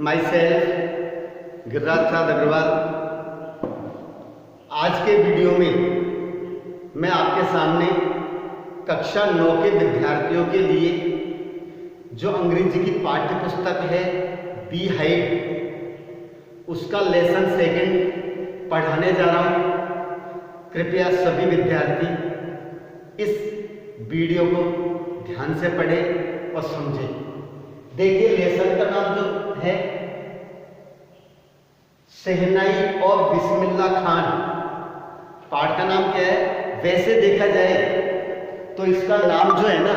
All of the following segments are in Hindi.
माई सेल्फ गिरिराज प्रसाद अग्रवाल। आज के वीडियो में मैं आपके सामने कक्षा 9 के विद्यार्थियों के लिए जो अंग्रेजी की पाठ्य पुस्तक है बी हाइव, उसका लेसन सेकंड पढ़ाने जा रहा हूँ। कृपया सभी विद्यार्थी इस वीडियो को ध्यान से पढ़ें और समझें। देखिए, लेसन का नाम जो है शहनाई और बिस्मिल्ला खान। पाठ का नाम क्या है? वैसे देखा जाए तो इसका नाम जो है ना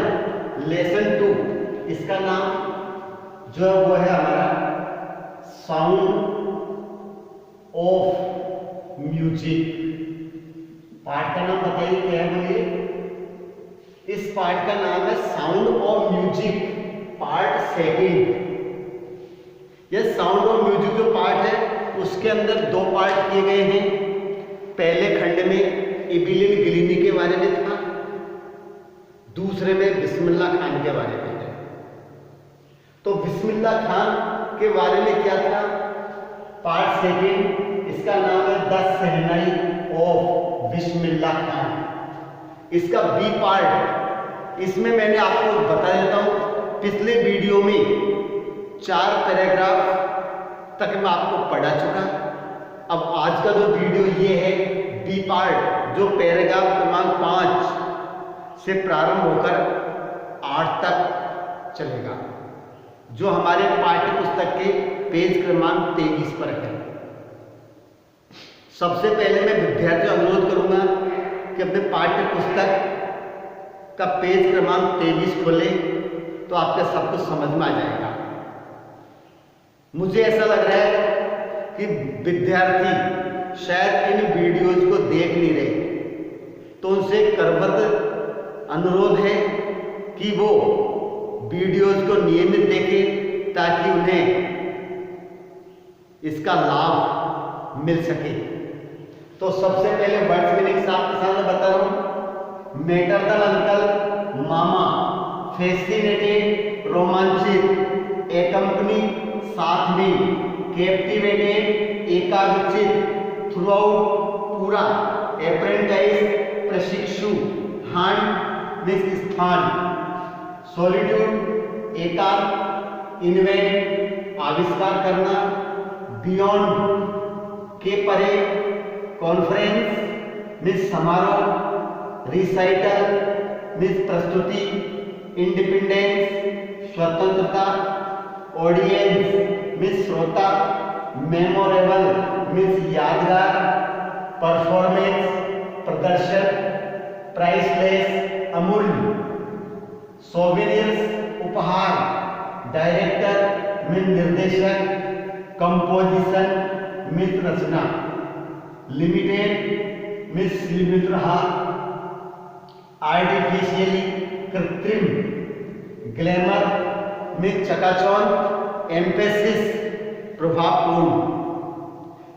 लेसन 2, इसका नाम जो है वो है हमारा साउंड ऑफ म्यूजिक। पाठ का नाम बताइए क्या है, बोलिए। इस पाठ का नाम है sound of music part second. यह साउंड ऑफ म्यूजिक जो पार्ट है उसके अंदर 2 पार्ट किए गए हैं। पहले खंड में इबिलिन गिलिनी के बारे में था, दूसरे में बिस्मिल्ला खान के बारे में है। तो बिस्मिल्ला खान के बारे में क्या था? पार्ट सेकंड, इसका नाम है the shehnai of Bismillah Khan. इसका बी पार्ट, इसमें मैंने आपको बता देता हूं, पिछले वीडियो में 4 पैराग्राफ तक मैं आपको पढ़ा चुका। अब आज का जो वीडियो ये है बी पार्ट, जो पैराग्राफ क्रमांक 5 से प्रारंभ होकर 8 तक चलेगा, जो हमारे पाठ्य पुस्तक के पेज क्रमांक 23 पर है। सबसे पहले मैं विद्यार्थियों से अनुरोध करूंगा कि अपने पाठ्य पुस्तक का पेज क्रमांक 23 खोले तो आपका सब कुछ समझ में आ जाएगा। मुझे ऐसा लग रहा है कि विद्यार्थी शायद इन वीडियोज को देख नहीं रहे, तो उनसे करबद्ध अनुरोध है कि वो वीडियोज को नियमित देखें ताकि उन्हें इसका लाभ मिल सके। तो सबसे पहले वर्ड्स मीनिंग्स आपके सामने बता रहा हूं। मैटरनल अंकल, मामा, फैसिनेटेड रोमांचित, एकम्पनी साथ में, कैप्टिवेटेड एकाग्रचित, थ्रू आउट पूरा, अप्रेंटाइज प्रशिक्षु, हांड निज स्थान, सॉलिट्यूड एकांत, इन्वेंट आविष्कार करना, बियॉन्ड के परे, कॉन्फ्रेंस मिस समारोह, रिसाइटल मिस प्रस्तुति, इंडिपेंडेंस स्वतंत्रता, ऑडियंस मिस श्रोता, मेमोरेबल मिस यादगार, परफॉर्मेंस प्रदर्शन, प्राइसलेस अमूल्य, सोवेनियर्स उपहार, डायरेक्टर मिस निर्देशक, कंपोजिशन मिस रचना, लिमिटेड मिस सीमित रहा, आर्टिफिशियली कृत्रिम, ग्लैमर में चकाचौंध, एम्फेसिस प्रभावपूर्ण।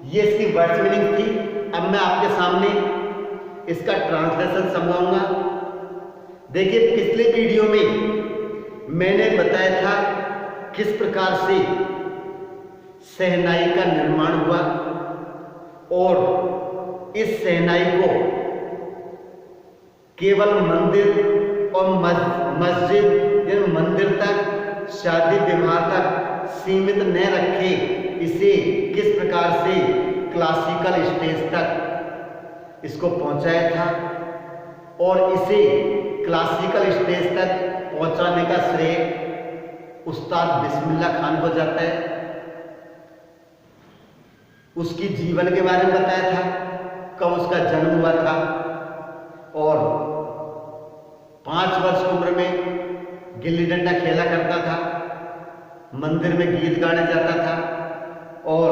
ये इसकी वर्ड्स मीनिंग थी। अब मैं आपके सामने इसका ट्रांसलेशन समझाऊंगा। देखिए, पिछले वीडियो में मैंने बताया था किस प्रकार से शहनाई का निर्माण हुआ और इस शहनाई को केवल मंदिर और मस्जिद या मंदिर तक, शादी विवाह तक सीमित न रखे, इसे किस प्रकार से क्लासिकल स्टेज तक इसको पहुंचाया था और इसे क्लासिकल स्टेज तक पहुंचाने का श्रेय उस्ताद बिस्मिल्ला खान को जाता है। उसकी जीवन के बारे में बताया था, कब उसका जन्म हुआ था और 5 वर्ष की उम्र में गिल्ली डंडा खेला करता था, मंदिर में गीत गाने जाता था और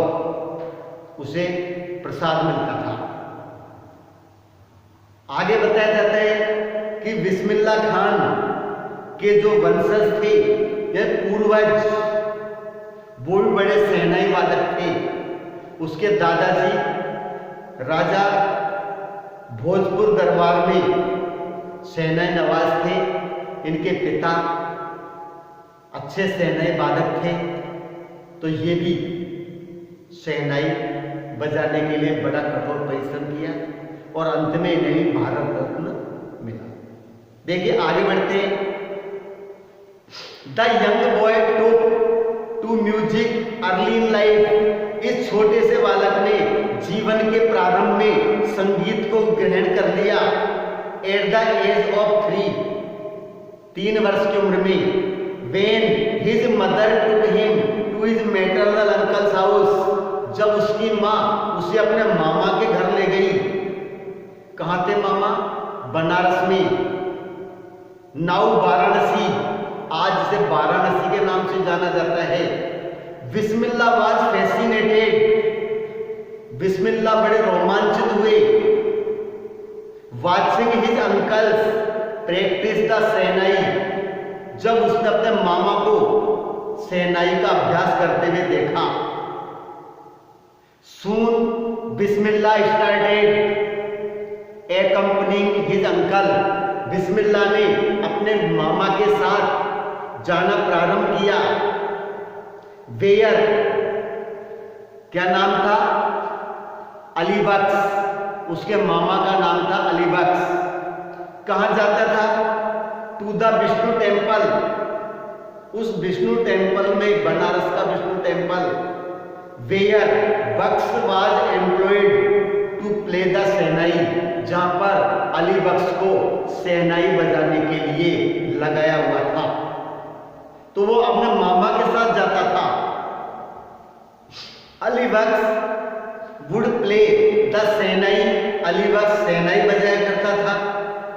उसे प्रसाद मिलता था। आगे बताया जाता है कि बिस्मिल्ला खान के जो वंशज थे या पूर्वज, वो भी बड़े शहनाई वादक थे। उसके दादाजी राजा भोजपुर दरबार में शहनाई नवाज थे। इनके पिता अच्छे शहनाई वादक थे। तो ये भी शहनाई बजाने के लिए बड़ा कठोर परिश्रम किया और अंत में इन्हें भी भारत रत्न मिला। देखिए आगे बढ़ते हैं। The young boy to music early in life. इस छोटे से बालक ने जीवन के प्रारंभ में संगीत को ग्रहण कर लिया। एट द एज ऑफ 3 वर्ष की उम्र में। When his mother took him to his maternal uncle's house, जब उसकी माँ उसे अपने मामा के घर ले गई। कहाँ थे मामा? बनारस में। नाउ वाराणसी, आज से वाराणसी के नाम से जाना जाता है। बिस्मिल्लाह वाज फैसिनेटेड, बिस्मिल्लाह बड़े रोमांचित हुए। Watching his uncles practice the shehnai, जब उसने अपने मामा को शहनाई का अभ्यास करते हुए देखा। सून बिस्मिल्लाह स्टार्टेड एक्कम्पनिंग हिज अंकल, बिस्मिल्लाह ने अपने मामा के साथ जाना प्रारंभ किया। वेयर, क्या नाम था? अली बख्श, उसके मामा का नाम था अली बख्श। कहाँ जाता था? टू द विष्णु टेम्पल, उस विष्णु टेम्पल में, बनारस का Vishnu temple. Where Bakhsh was employed to play the shehnai, जहां पर अली बख्श को शहनाई बजाने के लिए लगाया हुआ था। तो वो अपने मामा के साथ जाता था। अली बख्श वुड प्ले द शहनाई, अली बख्श शहनाई बजाया करता था।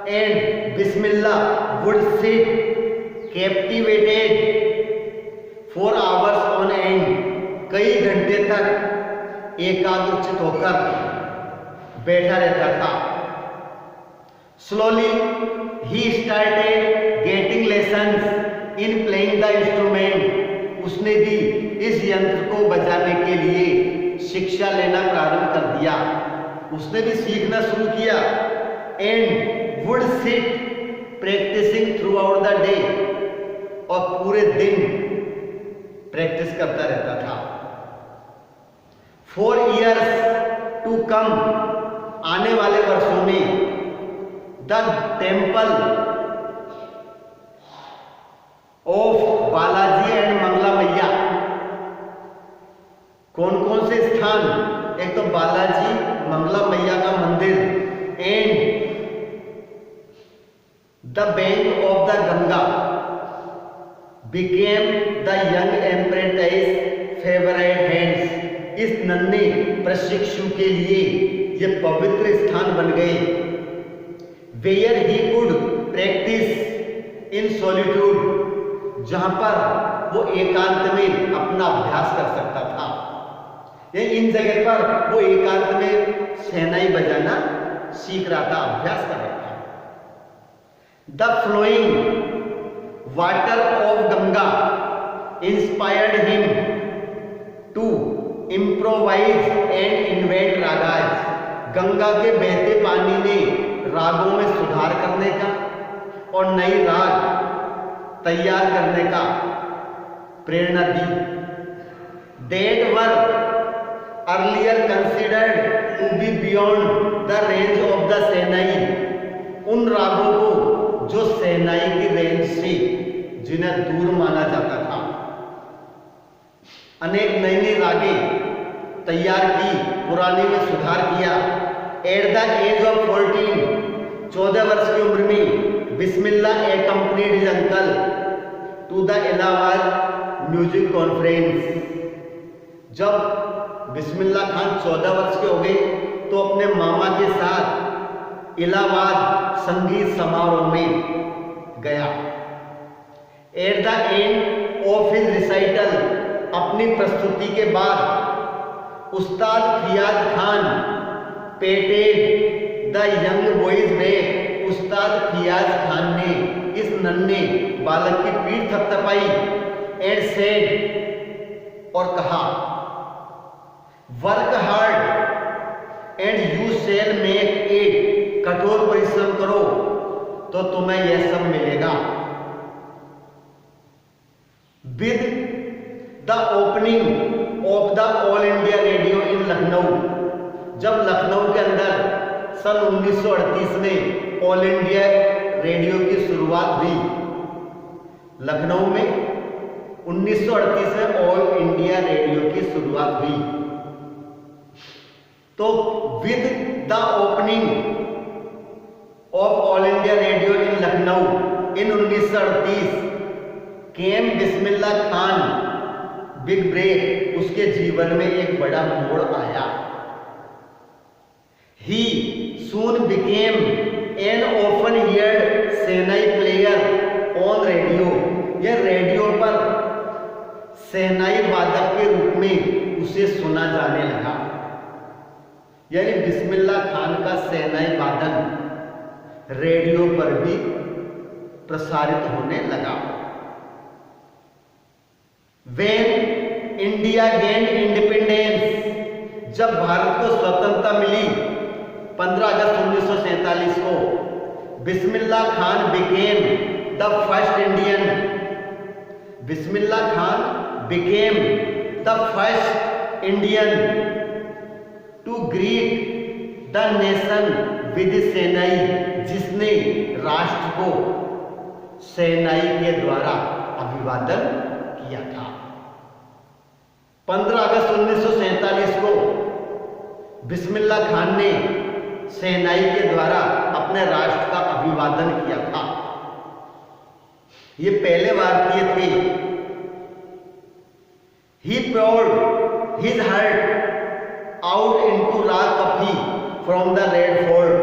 And Bismillah would sit captivated for hours on and, कई घंटे तक एकाग्रचित होकर बैठा रहता था। Slowly he started getting lessons in playing the instrument, उसने भी इस यंत्र को बजाने के लिए शिक्षा लेना प्रारंभ कर दिया। उसने भी सीखना शुरू किया। And would sit practising throughout the day, और पूरे दिन प्रैक्टिस करता रहता था। 4 years टू कम, आने वाले वर्षों में the temple of Balaji and Mangala Maiya, कौन कौन से स्थान? एक तो बालाजी, मंगला मैया का मंदिर, and the bank of the Ganga became the young apprentice favorite hands, इस नन्हे प्रशिक्षु के लिए ये पवित्र स्थान बन गए। Where he could practice in solitude, जहां पर वो एकांत में अपना अभ्यास कर सकता था। ये इन जगह पर वो एकांत में शहनाई बजाना सीख रहा था, अभ्यास कर रहा था। The flowing water of Ganga inspired him to improvise and invent ragas, Ganga के बहते पानी ने रागों में सुधार करने का और नई राग तैयार करने का प्रेरणा दी। That were earlier considered to be beyond the range of the शहनाई, उन रागों को जो शहनाई की रेंज से जिन्हें दूर माना जाता था। अनेक नई नई रागें तैयार की, पुरानी में सुधार किया। एट द एज ऑफ 14, 14 वर्ष की उम्र में Bismillah accompanied his uncle to the Allahabad music conference. जब बिस्मिल्लाह खान 14 वर्ष के हो गए तो अपने मामा के साथ इलाहाबाद संगीत समारोह में गया। At the end of his recital, अपनी प्रस्तुति के बाद Ustad Faiyaz Khan patted the young boys back, Ustad Faiyaz Khan ने इस नन्हे बालक की पीठ थपथपाई। एंड सेड, और कहा, work hard and you shall make it, कठोर परिश्रम करो तो तुम्हें यह सब मिलेगा। With the opening of the All India Radio in Lucknow, जब लखनऊ के अंदर सन 1938 में ऑल इंडिया रेडियो की शुरुआत हुई, लखनऊ में 1938 में ऑल इंडिया रेडियो की शुरुआत हुई, तो with the opening of All India Radio in Lucknow in 1938 came Bismillah Khan big break, उसके जीवन में एक बड़ा मोड़ आया। He soon became an often heard shehnai player on radio, यह रेडियो पर सेनाई वादक के रूप में उसे सुना जाने लगा। यानी बिस्मिल्लाह खान का सेनाई वादन रेडियो पर भी प्रसारित होने लगा। When इंडिया gained इंडिपेंडेंस, जब भारत को स्वतंत्रता मिली 15 अगस्त 1947 को, Bismillah Khan became the first Indian, Bismillah Khan became the first Indian to greet the nation with shehnai, जिसने राष्ट्र को सेनाई के द्वारा अभिवादन किया था। 15 अगस्त 1947 को बिस्मिल्लाह खान ने सेनाई के द्वारा अपने राष्ट्र का अभिवादन किया था। ये पहले भारतीय थे। He poured his heart out into राग coffee from the Red Fort,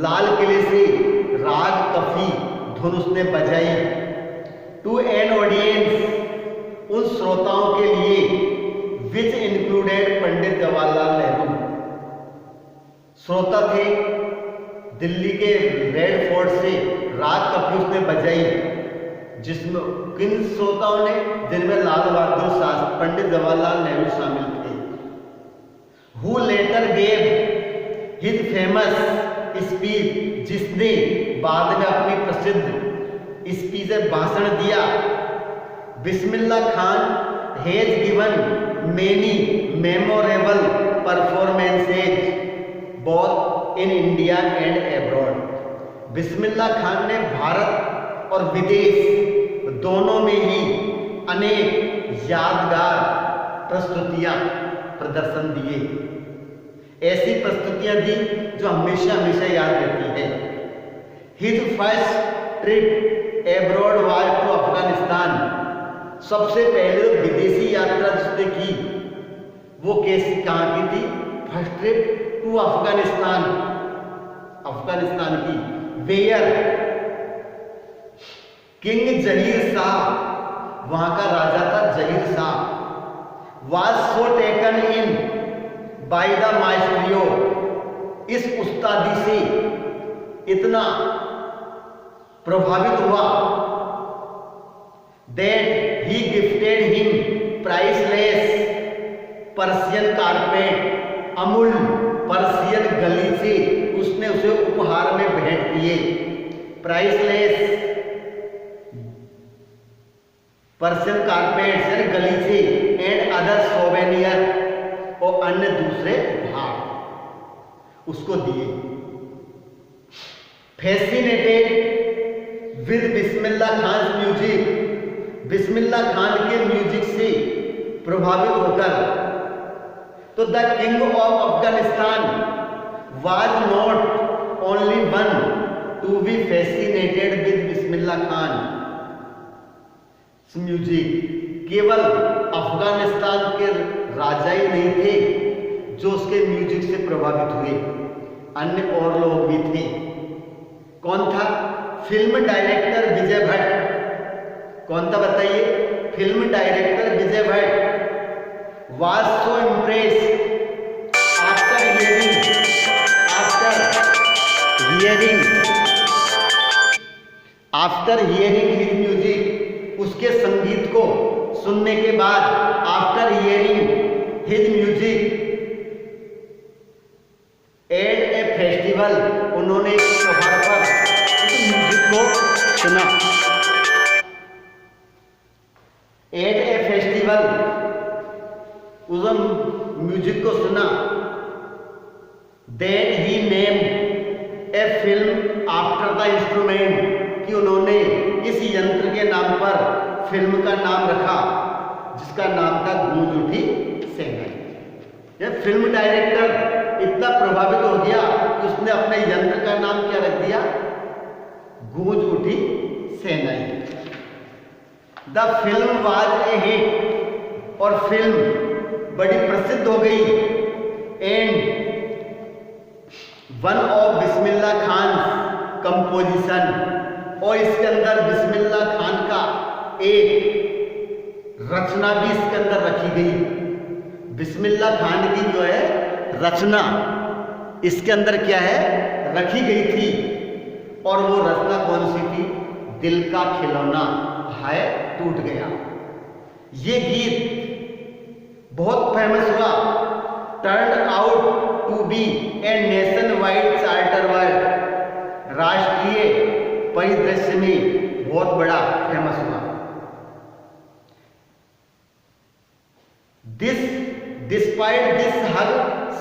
लाल किले से राग कफी धुन उसने बजाई। टू एन ऑडियंस, उन श्रोताओं के लिए विच इंक्लूडेड पंडित जवाहरलाल नेहरू, श्रोता थे। दिल्ली के रेड फोर्ट से राग कफी उसने बजाई, जिसमें किन श्रोताओं ने, जिनमें लाल बहादुर शास्त्री, पंडित जवाहरलाल नेहरू शामिल थे। Who later gave his famous speech, जिसने बाद में अपनी प्रसिद्ध स्पीच भाषण दिया। Bismillah Khan has given many memorable performances both in India and abroad, Bismillah Khan ने भारत और विदेश दोनों में ही अनेक यादगार प्रस्तुतियां प्रदर्शन दिए। ऐसी प्रस्तुतियां दी जो हमेशा हमेशा याद रहती है। His first trip abroad was to Afghanistan, सबसे पहले जो विदेशी यात्रा जिसने की वो कैसी, कहाँ की थी? First trip to Afghanistan, Afghanistan की। वेयर किंग जहीर शाह, वहां का राजा था Zahir Shah. Was so taken in by the maestro, इस उस्तादी से इतना प्रभावित हुआ। That he gifted him priceless Persian carpet, अमूल पर्शियन गली से उसने उसे उपहार में भेंट किए। प्राइसलेस पर्शियन कारपेट यानी गली से, एंड अदर सोवेनियर, और अन्य दूसरे उपहार उसको दिए। Fascinated with Bismillah Khan music, Bismillah Khan के म्यूजिक से प्रभावित होकर, तो the king of Afghanistan was not only one to be fascinated with Bismillah Khan music, केवल अफगानिस्तान के राजा ही नहीं थे जो उसके म्यूजिक से प्रभावित हुए, अन्य और लोग भी थे। कौन था? फिल्म डायरेक्टर विजय भट्ट। कौन था बताइए? Film director Vijay Bhatt was so impressed after hearing his music, उसके संगीत को सुनने के बाद, after hearing his music at A festival, उन्होंने एक त्योहार पर म्यूजिक को सुना। एट ए फेस्टिवल म्यूजिक को सुना, then he name a film after the instrument, कि उन्होंने इस यंत्र के नाम पर फिल्म का नाम रखा जिसका नाम था गूंज उठी शहनाई। यह फिल्म डायरेक्टर इतना प्रभावित हो गया कि उसने अपने यंत्र का नाम क्या रख दिया, गूंज उठी शहनाई। The film was a hit, और फिल्म बड़ी प्रसिद्ध हो गई। And one of Bismillah Khan composition, और इसके अंदर बिस्मिल्लाह खान का एक रचना भी इसके अंदर रखी गई। बिस्मिल्लाह खान की जो है रचना इसके अंदर क्या है, रखी गई थी। और वो रचना कौन सी थी, दिल का खिलौना है टूट गया। ये गीत बहुत फेमस हुआ, turn out to be a nation wide charter word, राष्ट्रीय परिदृश्य में बहुत बड़ा फेमस हुआ। Despite this her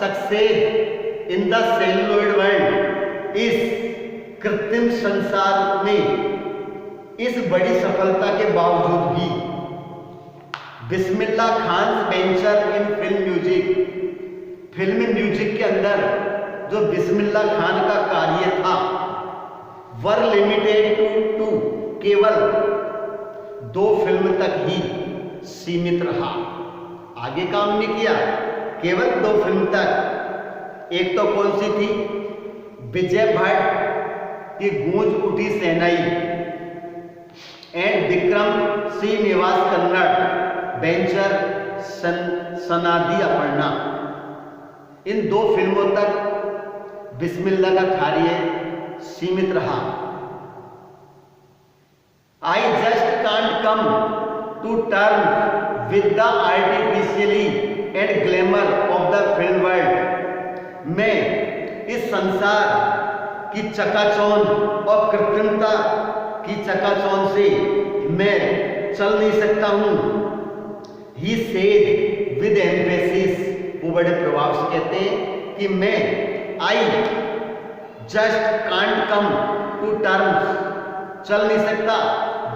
success in the celluloid world, इस कृत्रिम संसार में इस बड़ी सफलता के बावजूद भी Bismillah Khan venture in film music के अंदर जो बिस्मिल्लाह खान का कार्य था, वर लिमिटेड टू केवल 2 फिल्म तक ही सीमित रहा। आगे काम नहीं किया, केवल 2 फिल्म तक। एक तो कौन सी थी, विजय भट्ट की गूंज उठी shehnai, and Vikram Srinivas Kannada venture Sanadi Aparna. In 2 फिल्मों तक बिस्मिल्लाह का कार्य सीमित रहा। I just can't come to term with the artificially and glamour of the film world. मैं इस संसार की चकाचौंध और कृत्रिमता की चकाचौंध से मैं चल नहीं सकता हूं। ही सेड विद एम्फेसिस, वो बड़े प्रभाव से कहते हैं कि मैं I just can't come to terms, चल नहीं सकता,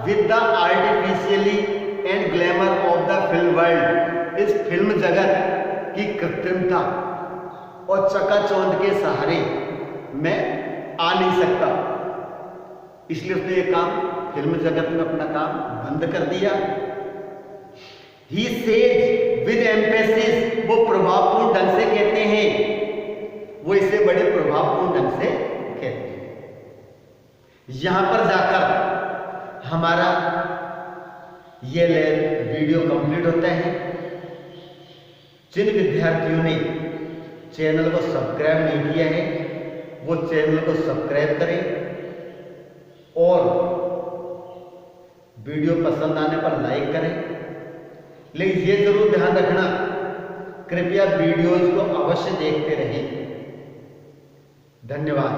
with the artificially and glamour of the film world, इस फिल्म जगत की कृत्रिमता और चकाचौंध के सहारे मैं आ नहीं सकता। इसलिए उसने ये काम फिल्म जगत में अपना काम बंद कर दिया। ही सेज विद एम्फेसिस, वो प्रभावपूर्ण ढंग से कहते हैं, वो इसे बड़े प्रभावपूर्ण ढंग से कहते हैं। यहां पर जाकर हमारा ये वीडियो कंप्लीट होता है। जिन विद्यार्थियों ने चैनल को सब्सक्राइब नहीं किया है वो चैनल को सब्सक्राइब करें, और वीडियो पसंद आने पर लाइक करें। लेकिन ये जरूर ध्यान रखना, कृपया वीडियोज को अवश्य देखते रहें। धन्यवाद।